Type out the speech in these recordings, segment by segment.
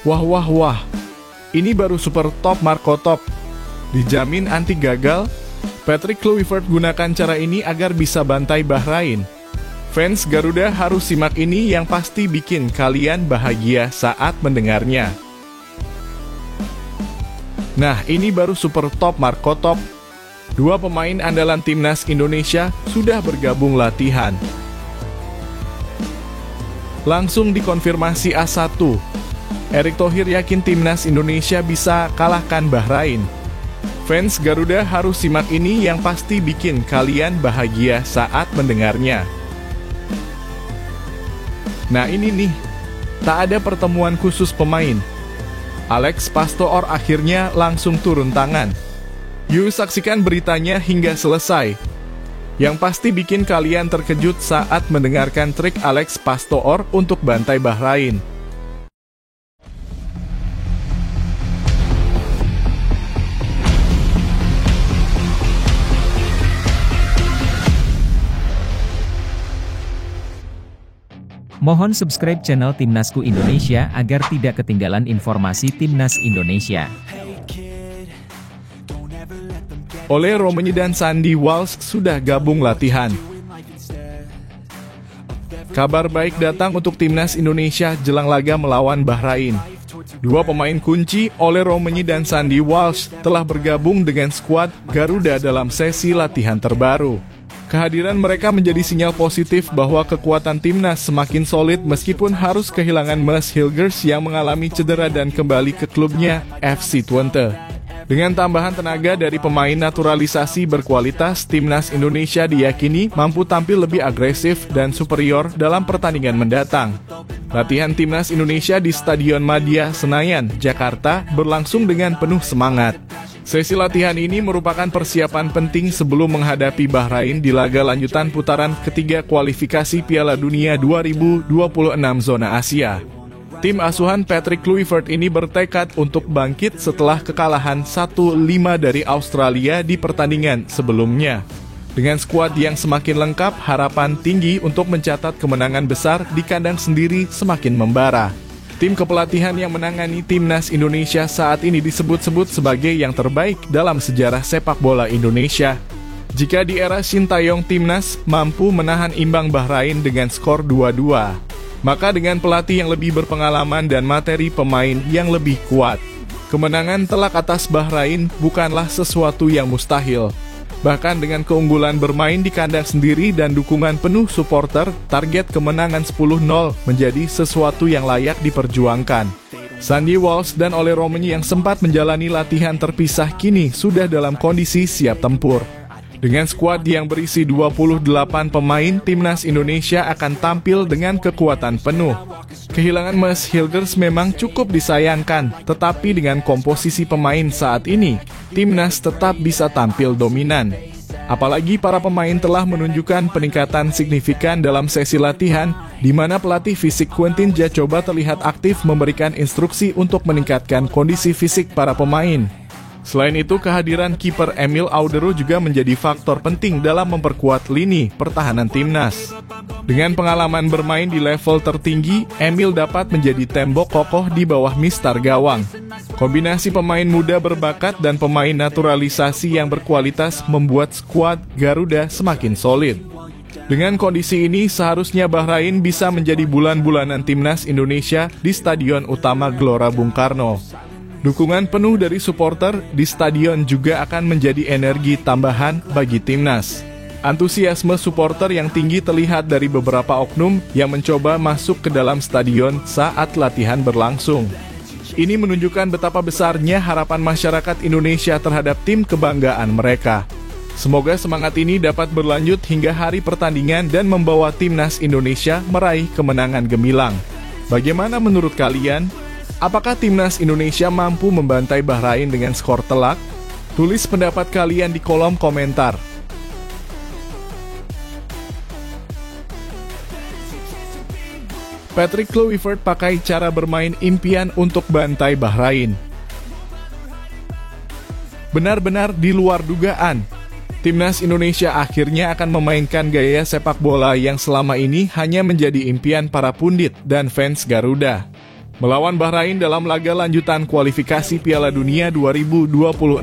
Wah wah wah, ini baru super top Marco Top. Dijamin anti gagal. Patrick Kluivert gunakan cara ini agar bisa bantai Bahrain. Fans Garuda harus simak ini yang pasti bikin kalian bahagia saat mendengarnya. Nah, ini baru super top Marco Top. Dua pemain andalan timnas Indonesia sudah bergabung latihan. Langsung dikonfirmasi A1. Erick Thohir yakin timnas Indonesia bisa kalahkan Bahrain. Fans Garuda harus simak ini yang pasti bikin kalian bahagia saat mendengarnya. Nah ini nih, tak ada pertemuan khusus pemain. Alex Pastoor akhirnya langsung turun tangan. Yuk saksikan beritanya hingga selesai. Yang pasti bikin kalian terkejut saat mendengarkan trik Alex Pastoor untuk bantai Bahrain. Mohon subscribe channel Timnasku Indonesia agar tidak ketinggalan informasi Timnas Indonesia. Ole Romeni dan Sandy Walsh sudah gabung latihan. Kabar baik datang untuk Timnas Indonesia jelang laga melawan Bahrain. Dua pemain kunci, Ole Romeni dan Sandy Walsh, telah bergabung dengan skuad Garuda dalam sesi latihan terbaru. Kehadiran mereka menjadi sinyal positif bahwa kekuatan timnas semakin solid meskipun harus kehilangan Mads Hilgers yang mengalami cedera dan kembali ke klubnya, FC Twente. Dengan tambahan tenaga dari pemain naturalisasi berkualitas, timnas Indonesia diyakini mampu tampil lebih agresif dan superior dalam pertandingan mendatang. Latihan timnas Indonesia di Stadion Madia, Senayan, Jakarta berlangsung dengan penuh semangat. Sesi latihan ini merupakan persiapan penting sebelum menghadapi Bahrain di laga lanjutan putaran ketiga kualifikasi Piala Dunia 2026 zona Asia. Tim asuhan Patrick Kluivert ini bertekad untuk bangkit setelah kekalahan 1-5 dari Australia di pertandingan sebelumnya. Dengan skuad yang semakin lengkap, harapan tinggi untuk mencatat kemenangan besar di kandang sendiri semakin membara. Tim kepelatihan yang menangani timnas Indonesia saat ini disebut-sebut sebagai yang terbaik dalam sejarah sepak bola Indonesia. Jika di era Sintayong timnas mampu menahan imbang Bahrain dengan skor 2-2, maka dengan pelatih yang lebih berpengalaman dan materi pemain yang lebih kuat, kemenangan telak atas Bahrain bukanlah sesuatu yang mustahil. Bahkan dengan keunggulan bermain di kandang sendiri dan dukungan penuh supporter, target kemenangan 10-0 menjadi sesuatu yang layak diperjuangkan. Sandy Walsh dan Ole Romeni yang sempat menjalani latihan terpisah kini sudah dalam kondisi siap tempur. Dengan skuad yang berisi 28 pemain, timnas Indonesia akan tampil dengan kekuatan penuh. Kehilangan Mads Hilgers memang cukup disayangkan, tetapi dengan komposisi pemain saat ini, timnas tetap bisa tampil dominan. Apalagi para pemain telah menunjukkan peningkatan signifikan dalam sesi latihan, di mana pelatih fisik Quentin Jacoba terlihat aktif memberikan instruksi untuk meningkatkan kondisi fisik para pemain. Selain itu, kehadiran kiper Emil Audero juga menjadi faktor penting dalam memperkuat lini pertahanan timnas. Dengan pengalaman bermain di level tertinggi, Emil dapat menjadi tembok kokoh di bawah mistar gawang. Kombinasi pemain muda berbakat dan pemain naturalisasi yang berkualitas membuat skuad Garuda semakin solid. Dengan kondisi ini, seharusnya Bahrain bisa menjadi bulan-bulanan timnas Indonesia di Stadion Utama Gelora Bung Karno. Dukungan penuh dari supporter di stadion juga akan menjadi energi tambahan bagi timnas. Antusiasme supporter yang tinggi terlihat dari beberapa oknum yang mencoba masuk ke dalam stadion saat latihan berlangsung. Ini menunjukkan betapa besarnya harapan masyarakat Indonesia terhadap tim kebanggaan mereka. Semoga semangat ini dapat berlanjut hingga hari pertandingan dan membawa timnas Indonesia meraih kemenangan gemilang. Bagaimana menurut kalian? Apakah timnas Indonesia mampu membantai Bahrain dengan skor telak? Tulis pendapat kalian di kolom komentar. Patrick Kluivert pakai cara bermain impian untuk bantai Bahrain. Benar-benar di luar dugaan. Timnas Indonesia akhirnya akan memainkan gaya sepak bola yang selama ini hanya menjadi impian para pundit dan fans Garuda. Melawan Bahrain dalam laga lanjutan kualifikasi Piala Dunia 2026,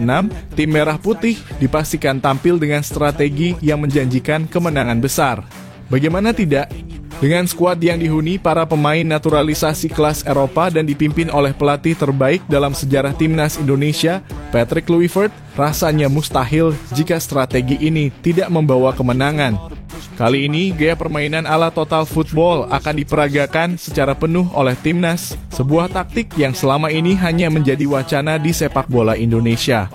tim Merah Putih dipastikan tampil dengan strategi yang menjanjikan kemenangan besar. Bagaimana tidak? Dengan skuad yang dihuni para pemain naturalisasi kelas Eropa dan dipimpin oleh pelatih terbaik dalam sejarah Timnas Indonesia, Patrick Kluivert, rasanya mustahil jika strategi ini tidak membawa kemenangan. Kali ini, gaya permainan ala total football akan diperagakan secara penuh oleh Timnas, sebuah taktik yang selama ini hanya menjadi wacana di sepak bola Indonesia.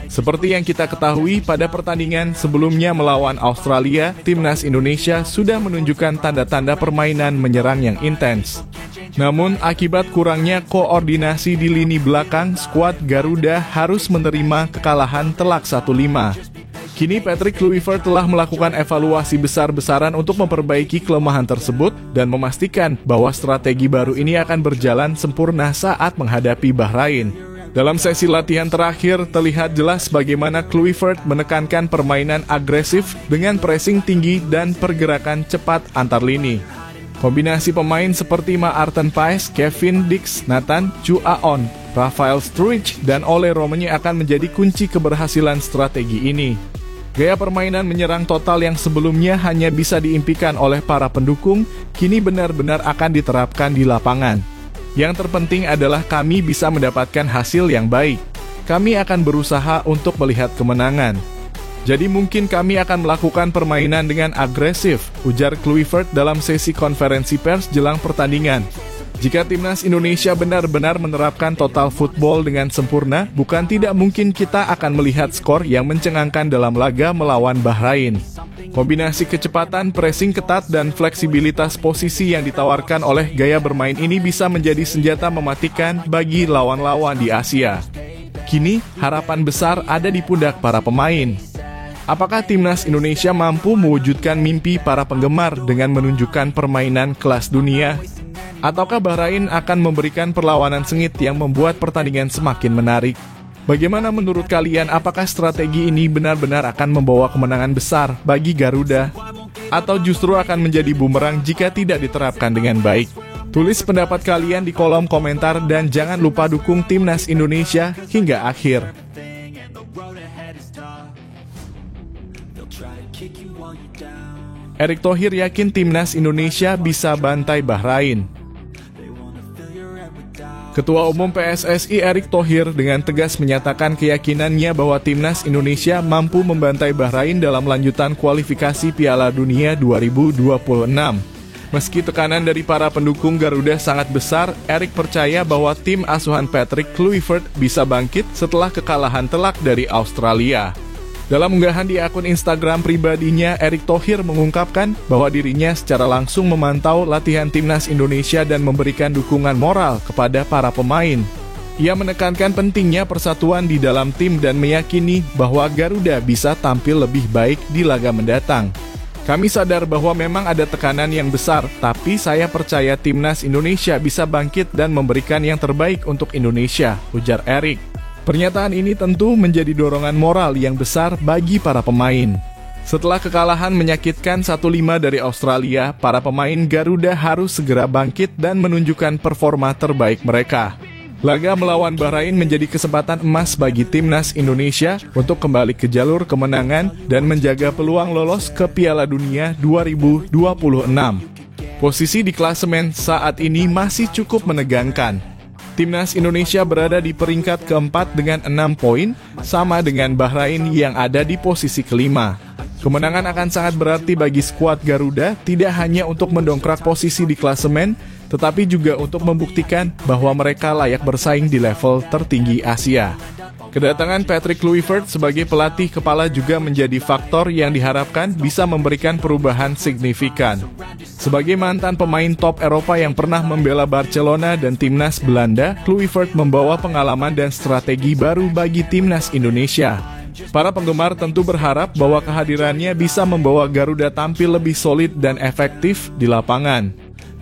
Seperti yang kita ketahui, pada pertandingan sebelumnya melawan Australia, Timnas Indonesia sudah menunjukkan tanda-tanda permainan menyerang yang intens. Namun, akibat kurangnya koordinasi di lini belakang, skuad Garuda harus menerima kekalahan telak 1-5. Kini Patrick Kluivert telah melakukan evaluasi besar-besaran untuk memperbaiki kelemahan tersebut dan memastikan bahwa strategi baru ini akan berjalan sempurna saat menghadapi Bahrain. Dalam sesi latihan terakhir, terlihat jelas bagaimana Kluivert menekankan permainan agresif dengan pressing tinggi dan pergerakan cepat antar lini. Kombinasi pemain seperti Maarten Paes, Kevin Dix, Nathan Chu Aon, Rafael Struijk, dan Ole Romeni akan menjadi kunci keberhasilan strategi ini. Gaya permainan menyerang total yang sebelumnya hanya bisa diimpikan oleh para pendukung, kini benar-benar akan diterapkan di lapangan. Yang terpenting adalah kami bisa mendapatkan hasil yang baik. Kami akan berusaha untuk melihat kemenangan. Jadi mungkin kami akan melakukan permainan dengan agresif, ujar Kluivert dalam sesi konferensi pers jelang pertandingan. Jika Timnas Indonesia benar-benar menerapkan total football dengan sempurna, bukan tidak mungkin kita akan melihat skor yang mencengangkan dalam laga melawan Bahrain. Kombinasi kecepatan, pressing ketat, dan fleksibilitas posisi yang ditawarkan oleh gaya bermain ini bisa menjadi senjata mematikan bagi lawan-lawan di Asia. Kini, harapan besar ada di pundak para pemain. Apakah Timnas Indonesia mampu mewujudkan mimpi para penggemar dengan menunjukkan permainan kelas dunia? Ataukah Bahrain akan memberikan perlawanan sengit yang membuat pertandingan semakin menarik? Bagaimana menurut kalian, apakah strategi ini benar-benar akan membawa kemenangan besar bagi Garuda? Atau justru akan menjadi bumerang jika tidak diterapkan dengan baik? Tulis pendapat kalian di kolom komentar dan jangan lupa dukung Timnas Indonesia hingga akhir. Erick Thohir yakin Timnas Indonesia bisa bantai Bahrain. Ketua Umum PSSI Erick Thohir dengan tegas menyatakan keyakinannya bahwa Timnas Indonesia mampu membantai Bahrain dalam lanjutan kualifikasi Piala Dunia 2026. Meski tekanan dari para pendukung Garuda sangat besar, Erick percaya bahwa tim asuhan Patrick Kluivert bisa bangkit setelah kekalahan telak dari Australia. Dalam unggahan di akun Instagram pribadinya, Erick Thohir mengungkapkan bahwa dirinya secara langsung memantau latihan Timnas Indonesia dan memberikan dukungan moral kepada para pemain. Ia menekankan pentingnya persatuan di dalam tim dan meyakini bahwa Garuda bisa tampil lebih baik di laga mendatang. Kami sadar bahwa memang ada tekanan yang besar, tapi saya percaya Timnas Indonesia bisa bangkit dan memberikan yang terbaik untuk Indonesia, ujar Erick. Pernyataan ini tentu menjadi dorongan moral yang besar bagi para pemain. Setelah kekalahan menyakitkan 1-5 dari Australia, para pemain Garuda harus segera bangkit dan menunjukkan performa terbaik mereka. Laga melawan Bahrain menjadi kesempatan emas bagi Timnas Indonesia untuk kembali ke jalur kemenangan dan menjaga peluang lolos ke Piala Dunia 2026. Posisi di klasemen saat ini masih cukup menegangkan. Timnas Indonesia berada di peringkat keempat dengan 6 poin, sama dengan Bahrain yang ada di posisi kelima. Kemenangan akan sangat berarti bagi skuad Garuda, tidak hanya untuk mendongkrak posisi di klasemen, tetapi juga untuk membuktikan bahwa mereka layak bersaing di level tertinggi Asia. Kedatangan Patrick Kluivert sebagai pelatih kepala juga menjadi faktor yang diharapkan bisa memberikan perubahan signifikan. Sebagai mantan pemain top Eropa yang pernah membela Barcelona dan Timnas Belanda, Kluivert membawa pengalaman dan strategi baru bagi Timnas Indonesia. Para penggemar tentu berharap bahwa kehadirannya bisa membawa Garuda tampil lebih solid dan efektif di lapangan.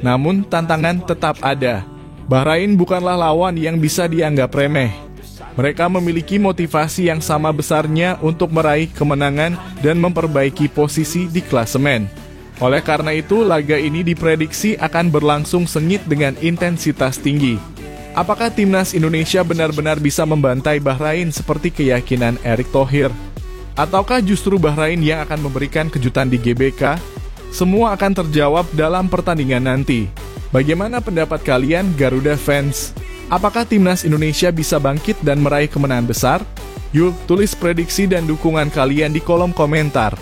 Namun tantangan tetap ada. Bahrain bukanlah lawan yang bisa dianggap remeh. Mereka memiliki motivasi yang sama besarnya untuk meraih kemenangan dan memperbaiki posisi di klasemen. Oleh karena itu, laga ini diprediksi akan berlangsung sengit dengan intensitas tinggi. Apakah timnas Indonesia benar-benar bisa membantai Bahrain seperti keyakinan Erick Thohir? Ataukah justru Bahrain yang akan memberikan kejutan di GBK? Semua akan terjawab dalam pertandingan nanti. Bagaimana pendapat kalian, Garuda fans? Apakah timnas Indonesia bisa bangkit dan meraih kemenangan besar? Yuk, tulis prediksi dan dukungan kalian di kolom komentar.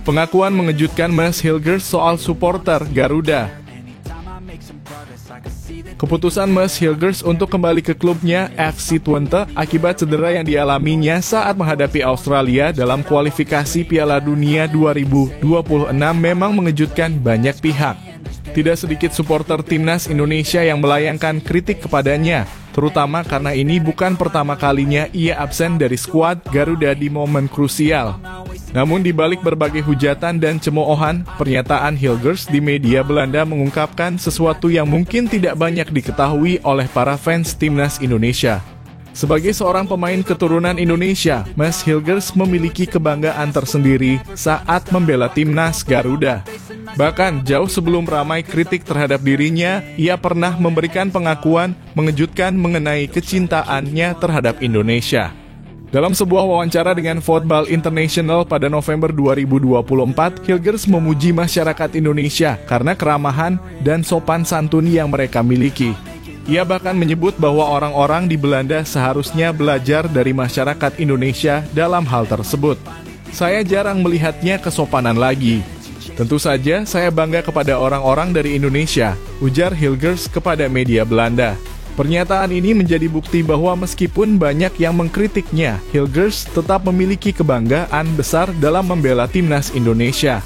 Pengakuan mengejutkan Mads Hilgers soal supporter Garuda. Keputusan Mads Hilgers untuk kembali ke klubnya FC Twente akibat cedera yang dialaminya saat menghadapi Australia dalam kualifikasi Piala Dunia 2026 memang mengejutkan banyak pihak. Tidak sedikit supporter timnas Indonesia yang melayangkan kritik kepadanya, terutama karena ini bukan pertama kalinya ia absen dari skuad Garuda di momen krusial. Namun di balik berbagai hujatan dan cemoohan, pernyataan Hilgers di media Belanda mengungkapkan sesuatu yang mungkin tidak banyak diketahui oleh para fans timnas Indonesia. Sebagai seorang pemain keturunan Indonesia, Mads Hilgers memiliki kebanggaan tersendiri saat membela timnas Garuda. Bahkan jauh sebelum ramai kritik terhadap dirinya, ia pernah memberikan pengakuan mengejutkan mengenai kecintaannya terhadap Indonesia. Dalam sebuah wawancara dengan Football International pada November 2024, Hilgers memuji masyarakat Indonesia karena keramahan dan sopan santun yang mereka miliki. Ia bahkan menyebut bahwa orang-orang di Belanda seharusnya belajar dari masyarakat Indonesia dalam hal tersebut. Saya jarang melihatnya kesopanan lagi. Tentu saja saya bangga kepada orang-orang dari Indonesia, ujar Hilgers kepada media Belanda. Pernyataan ini menjadi bukti bahwa meskipun banyak yang mengkritiknya, Hilgers tetap memiliki kebanggaan besar dalam membela timnas Indonesia.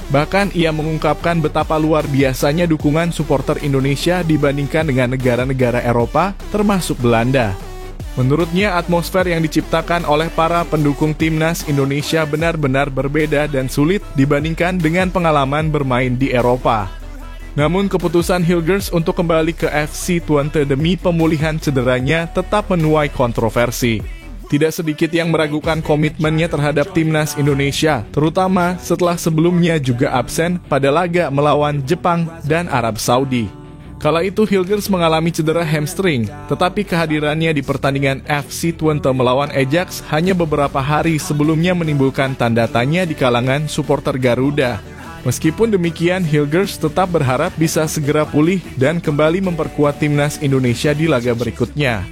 Bahkan ia mengungkapkan betapa luar biasanya dukungan supporter Indonesia dibandingkan dengan negara-negara Eropa, termasuk Belanda. Menurutnya, atmosfer yang diciptakan oleh para pendukung timnas Indonesia benar-benar berbeda dan sulit dibandingkan dengan pengalaman bermain di Eropa. Namun keputusan Hilgers untuk kembali ke FC Twente demi pemulihan cederanya tetap menuai kontroversi. Tidak sedikit yang meragukan komitmennya terhadap timnas Indonesia, terutama setelah sebelumnya juga absen pada laga melawan Jepang dan Arab Saudi. Kala itu Hilgers mengalami cedera hamstring, tetapi kehadirannya di pertandingan FC Twente melawan Ajax hanya beberapa hari sebelumnya menimbulkan tanda tanya di kalangan supporter Garuda. Meskipun demikian, Hilgers tetap berharap bisa segera pulih dan kembali memperkuat timnas Indonesia di laga berikutnya.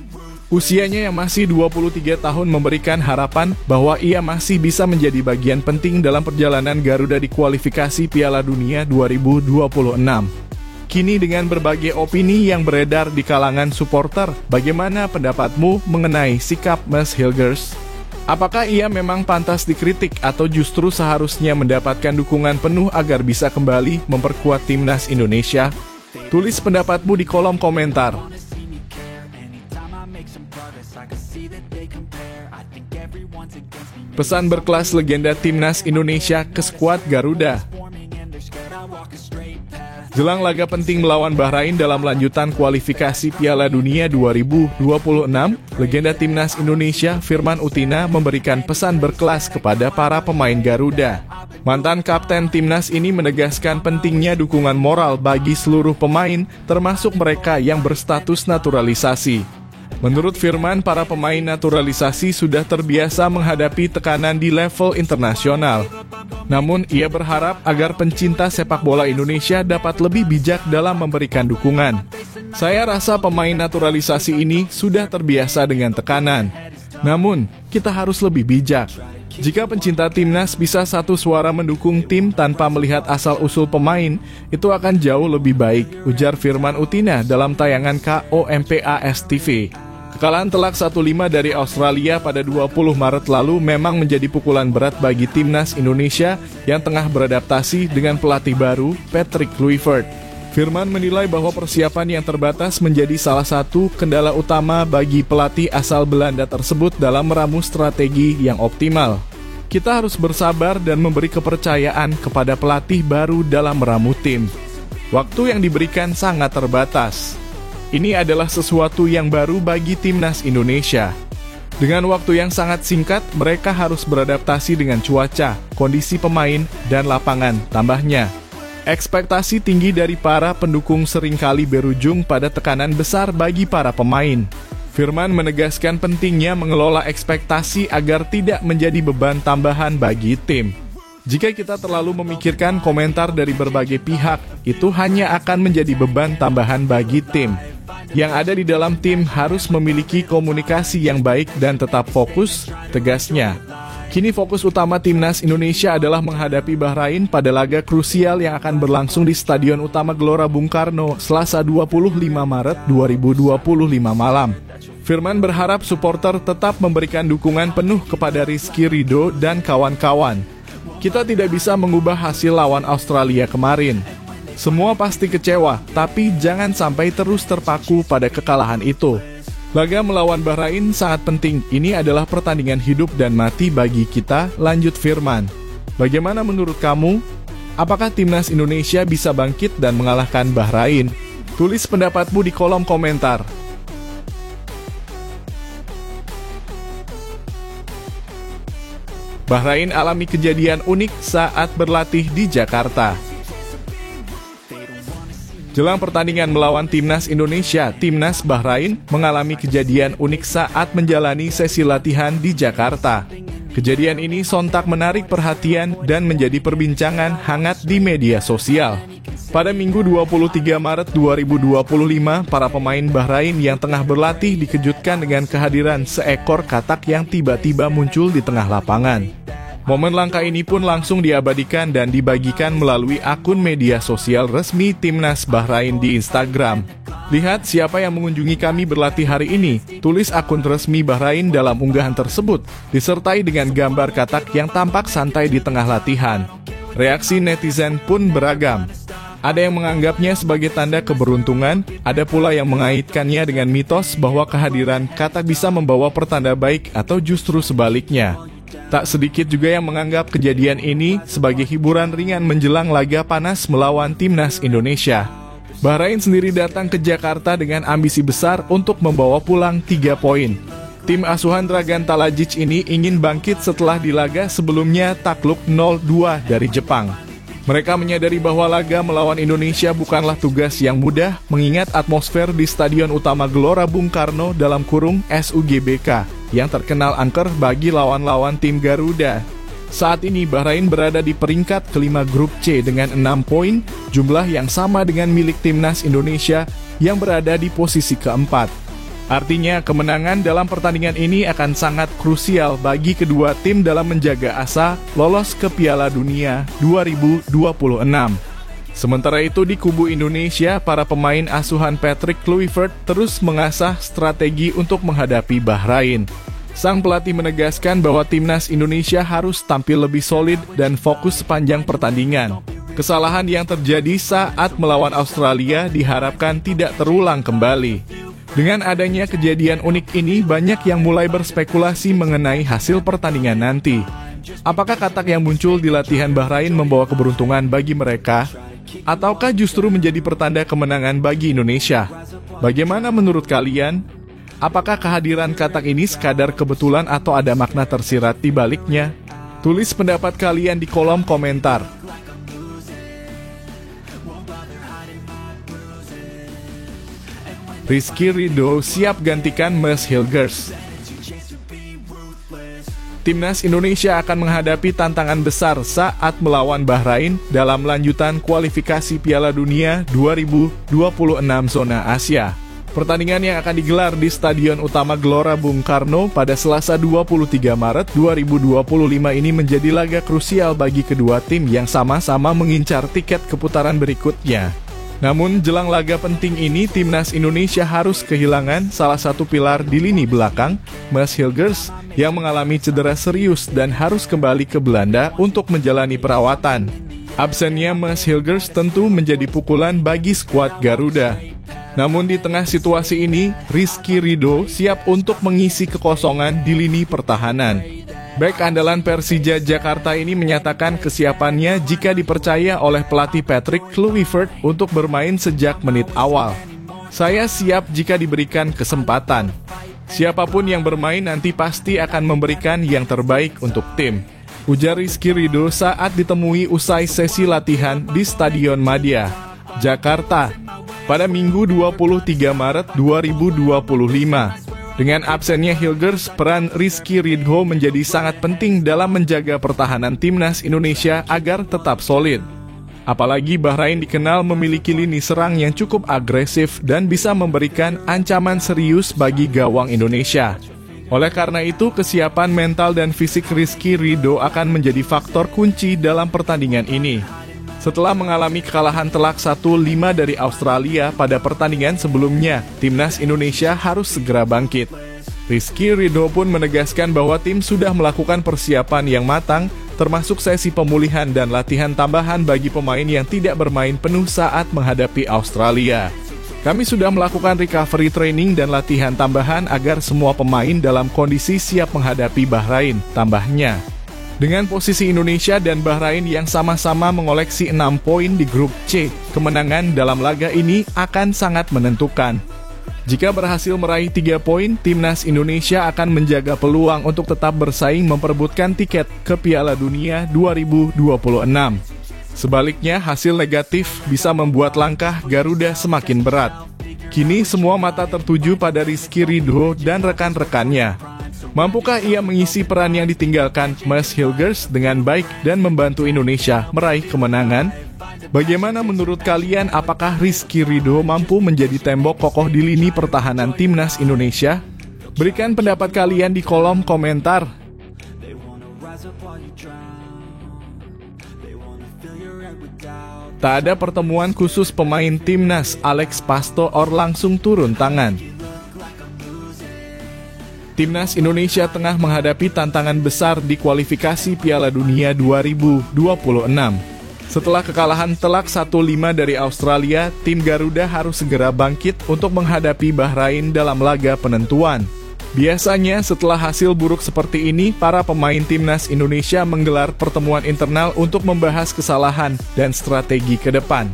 Usianya yang masih 23 tahun memberikan harapan bahwa ia masih bisa menjadi bagian penting dalam perjalanan Garuda di kualifikasi Piala Dunia 2026. Kini dengan berbagai opini yang beredar di kalangan supporter, bagaimana pendapatmu mengenai sikap Mads Hilgers? Apakah ia memang pantas dikritik atau justru seharusnya mendapatkan dukungan penuh agar bisa kembali memperkuat timnas Indonesia? Tulis pendapatmu di kolom komentar. Pesan berkelas legenda timnas Indonesia ke skuad Garuda. Jelang laga penting melawan Bahrain dalam lanjutan kualifikasi Piala Dunia 2026, legenda timnas Indonesia Firman Utina memberikan pesan berkelas kepada para pemain Garuda. Mantan kapten timnas ini menegaskan pentingnya dukungan moral bagi seluruh pemain, termasuk mereka yang berstatus naturalisasi. Menurut Firman, para pemain naturalisasi sudah terbiasa menghadapi tekanan di level internasional. Namun, ia berharap agar pencinta sepak bola Indonesia dapat lebih bijak dalam memberikan dukungan. Saya rasa pemain naturalisasi ini sudah terbiasa dengan tekanan. Namun, kita harus lebih bijak. Jika pencinta timnas bisa satu suara mendukung tim tanpa melihat asal-usul pemain, itu akan jauh lebih baik, ujar Firman Utina dalam tayangan KOMPAS TV. Kekalahan telak 1-5 dari Australia pada 20 Maret lalu memang menjadi pukulan berat bagi timnas Indonesia yang tengah beradaptasi dengan pelatih baru, Patrick Kluivert. Firman menilai bahwa persiapan yang terbatas menjadi salah satu kendala utama bagi pelatih asal Belanda tersebut dalam meramu strategi yang optimal. Kita harus bersabar dan memberi kepercayaan kepada pelatih baru dalam meramu tim. Waktu yang diberikan sangat terbatas. Ini adalah sesuatu yang baru bagi timnas Indonesia. Dengan waktu yang sangat singkat, mereka harus beradaptasi dengan cuaca, kondisi pemain, dan lapangan. Tambahnya, ekspektasi tinggi dari para pendukung seringkali berujung pada tekanan besar bagi para pemain. Firman menegaskan pentingnya mengelola ekspektasi agar tidak menjadi beban tambahan bagi tim. Jika kita terlalu memikirkan komentar dari berbagai pihak, itu hanya akan menjadi beban tambahan bagi tim. Yang ada di dalam tim harus memiliki komunikasi yang baik dan tetap fokus, tegasnya. Kini fokus utama Timnas Indonesia adalah menghadapi Bahrain pada laga krusial yang akan berlangsung di Stadion Utama Gelora Bung Karno, Selasa 25 Maret 2025 malam. Firman berharap supporter tetap memberikan dukungan penuh kepada Rizky Ridho dan kawan-kawan. Kita tidak bisa mengubah hasil lawan Australia kemarin. Semua pasti kecewa, tapi jangan sampai terus terpaku pada kekalahan itu. Laga melawan Bahrain sangat penting, ini adalah pertandingan hidup dan mati bagi kita, lanjut Firman. Bagaimana menurut kamu? Apakah Timnas Indonesia bisa bangkit dan mengalahkan Bahrain? Tulis pendapatmu di kolom komentar. Bahrain alami kejadian unik saat berlatih di Jakarta. Jelang pertandingan melawan Timnas Indonesia, Timnas Bahrain mengalami kejadian unik saat menjalani sesi latihan di Jakarta. Kejadian ini sontak menarik perhatian dan menjadi perbincangan hangat di media sosial. Pada Minggu 23 Maret 2025, para pemain Bahrain yang tengah berlatih dikejutkan dengan kehadiran seekor katak yang tiba-tiba muncul di tengah lapangan. Momen langka ini pun langsung diabadikan dan dibagikan melalui akun media sosial resmi Timnas Bahrain di Instagram. Lihat siapa yang mengunjungi kami berlatih hari ini, tulis akun resmi Bahrain dalam unggahan tersebut, disertai dengan gambar katak yang tampak santai di tengah latihan. Reaksi netizen pun beragam. Ada yang menganggapnya sebagai tanda keberuntungan, ada pula yang mengaitkannya dengan mitos bahwa kehadiran katak bisa membawa pertanda baik atau justru sebaliknya. Tak sedikit juga yang menganggap kejadian ini sebagai hiburan ringan menjelang laga panas melawan Timnas Indonesia. Bahrain sendiri datang ke Jakarta dengan ambisi besar untuk membawa pulang 3 poin. Tim asuhan Dragan Talajic ini ingin bangkit setelah di laga sebelumnya takluk 0-2 dari Jepang. Mereka menyadari bahwa laga melawan Indonesia bukanlah tugas yang mudah mengingat atmosfer di Stadion Utama Gelora Bung Karno (SUGBK) yang terkenal angker bagi lawan-lawan tim Garuda. Saat ini Bahrain berada di peringkat kelima grup C dengan 6 poin, jumlah yang sama dengan milik Timnas Indonesia yang berada di posisi keempat. Artinya kemenangan dalam pertandingan ini akan sangat krusial bagi kedua tim dalam menjaga asa lolos ke Piala Dunia 2026. Sementara itu di kubu Indonesia, para pemain asuhan Patrick Kluivert terus mengasah strategi untuk menghadapi Bahrain. Sang pelatih menegaskan bahwa Timnas Indonesia harus tampil lebih solid dan fokus sepanjang pertandingan. Kesalahan yang terjadi saat melawan Australia diharapkan tidak terulang kembali. Dengan adanya kejadian unik ini, banyak yang mulai berspekulasi mengenai hasil pertandingan nanti. Apakah katak yang muncul di latihan Bahrain membawa keberuntungan bagi mereka? Ataukah justru menjadi pertanda kemenangan bagi Indonesia? Bagaimana menurut kalian? Apakah kehadiran katak ini sekadar kebetulan atau ada makna tersirat di baliknya? Tulis pendapat kalian di kolom komentar. Rizky Ridho siap gantikan Max Hilgers. Timnas Indonesia akan menghadapi tantangan besar saat melawan Bahrain dalam lanjutan kualifikasi Piala Dunia 2026 zona Asia. Pertandingan yang akan digelar di Stadion Utama Gelora Bung Karno pada Selasa 23 Maret 2025 ini menjadi laga krusial bagi kedua tim yang sama-sama mengincar tiket ke putaran berikutnya. Namun, jelang laga penting ini, Timnas Indonesia harus kehilangan salah satu pilar di lini belakang, Max Hilgers, yang mengalami cedera serius dan harus kembali ke Belanda untuk menjalani perawatan. Absennya Max Hilgers tentu menjadi pukulan bagi skuad Garuda. Namun di tengah situasi ini, Rizky Ridho siap untuk mengisi kekosongan di lini pertahanan. Bek andalan Persija Jakarta ini menyatakan kesiapannya jika dipercaya oleh pelatih Patrick Kluivert untuk bermain sejak menit awal. Saya siap jika diberikan kesempatan. Siapapun yang bermain nanti pasti akan memberikan yang terbaik untuk tim, ujar Rizky Ridho saat ditemui usai sesi latihan di Stadion Madia, Jakarta, pada Minggu 23 Maret 2025. Dengan absennya Hilgers, peran Rizky Ridho menjadi sangat penting dalam menjaga pertahanan timnas Indonesia agar tetap solid. Apalagi Bahrain dikenal memiliki lini serang yang cukup agresif dan bisa memberikan ancaman serius bagi gawang Indonesia. Oleh karena itu, kesiapan mental dan fisik Rizky Ridho akan menjadi faktor kunci dalam pertandingan ini. Setelah mengalami kekalahan telak 1-5 dari Australia pada pertandingan sebelumnya, timnas Indonesia harus segera bangkit. Rizky Ridho pun menegaskan bahwa tim sudah melakukan persiapan yang matang, termasuk sesi pemulihan dan latihan tambahan bagi pemain yang tidak bermain penuh saat menghadapi Australia. Kami sudah melakukan recovery training dan latihan tambahan agar semua pemain dalam kondisi siap menghadapi Bahrain, tambahnya. Dengan posisi Indonesia dan Bahrain yang sama-sama mengoleksi 6 poin di grup C, kemenangan dalam laga ini akan sangat menentukan. Jika berhasil meraih 3 poin, timnas Indonesia akan menjaga peluang untuk tetap bersaing memperebutkan tiket ke Piala Dunia 2026. Sebaliknya, hasil negatif bisa membuat langkah Garuda semakin berat. Kini semua mata tertuju pada Rizky Ridho dan rekan-rekannya. Mampukah ia mengisi peran yang ditinggalkan Mas Hilgers dengan baik dan membantu Indonesia meraih kemenangan? Bagaimana menurut kalian, apakah Rizky Ridho mampu menjadi tembok kokoh di lini pertahanan timnas Indonesia? Berikan pendapat kalian di kolom komentar. Tak ada pertemuan khusus pemain timnas, Alex Pastoor langsung turun tangan. Timnas Indonesia tengah menghadapi tantangan besar di kualifikasi Piala Dunia 2026. Setelah kekalahan telak 1-5 dari Australia, tim Garuda harus segera bangkit untuk menghadapi Bahrain dalam laga penentuan. Biasanya setelah hasil buruk seperti ini, para pemain timnas Indonesia menggelar pertemuan internal untuk membahas kesalahan dan strategi ke depan.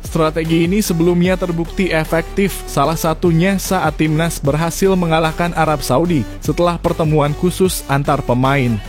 Strategi ini sebelumnya terbukti efektif, salah satunya saat timnas berhasil mengalahkan Arab Saudi setelah pertemuan khusus antar pemain.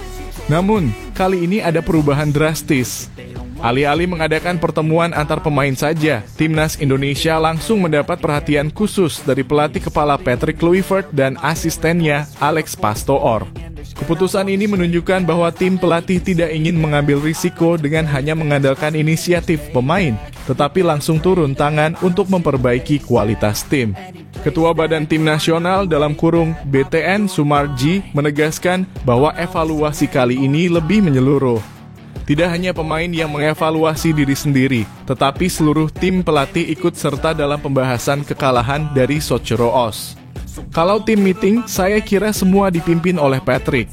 Namun, kali ini ada perubahan drastis. Alih-alih mengadakan pertemuan antar pemain saja, timnas Indonesia langsung mendapat perhatian khusus dari pelatih kepala Patrick Kluivert dan asistennya Alex Pastoor. Keputusan ini menunjukkan bahwa tim pelatih tidak ingin mengambil risiko dengan hanya mengandalkan inisiatif pemain, tetapi langsung turun tangan untuk memperbaiki kualitas tim. Ketua Badan Tim Nasional (BTN) Sumarji menegaskan bahwa evaluasi kali ini lebih menyeluruh. Tidak hanya pemain yang mengevaluasi diri sendiri, tetapi seluruh tim pelatih ikut serta dalam pembahasan kekalahan dari Socheroos. Kalau tim meeting, saya kira semua dipimpin oleh Patrick.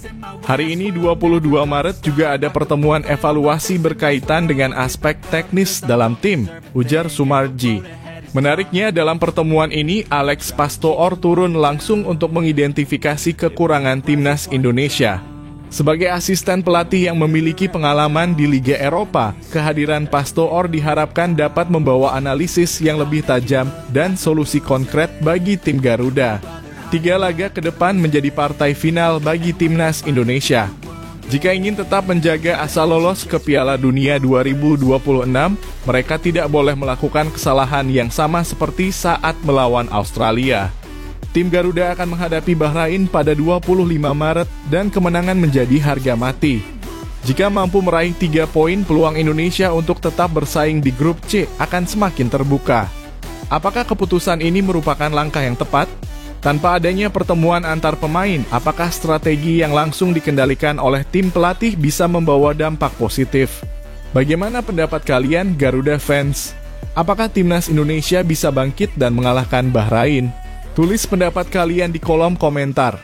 Hari ini 22 Maret juga ada pertemuan evaluasi berkaitan dengan aspek teknis dalam tim, ujar Sumarji. Menariknya, dalam pertemuan ini, Alex Pastoor turun langsung untuk mengidentifikasi kekurangan timnas Indonesia. Sebagai asisten pelatih yang memiliki pengalaman di Liga Eropa, kehadiran Pastoor diharapkan dapat membawa analisis yang lebih tajam dan solusi konkret bagi tim Garuda. 3 laga ke depan menjadi partai final bagi timnas Indonesia. Jika ingin tetap menjaga asa lolos ke Piala Dunia 2026, mereka tidak boleh melakukan kesalahan yang sama seperti saat melawan Australia. Tim Garuda akan menghadapi Bahrain pada 25 Maret dan kemenangan menjadi harga mati. Jika mampu meraih 3 poin, peluang Indonesia untuk tetap bersaing di grup C akan semakin terbuka. Apakah keputusan ini merupakan langkah yang tepat? Tanpa adanya pertemuan antar pemain, apakah strategi yang langsung dikendalikan oleh tim pelatih bisa membawa dampak positif? Bagaimana pendapat kalian, Garuda fans? Apakah timnas Indonesia bisa bangkit dan mengalahkan Bahrain? Tulis pendapat kalian di kolom komentar.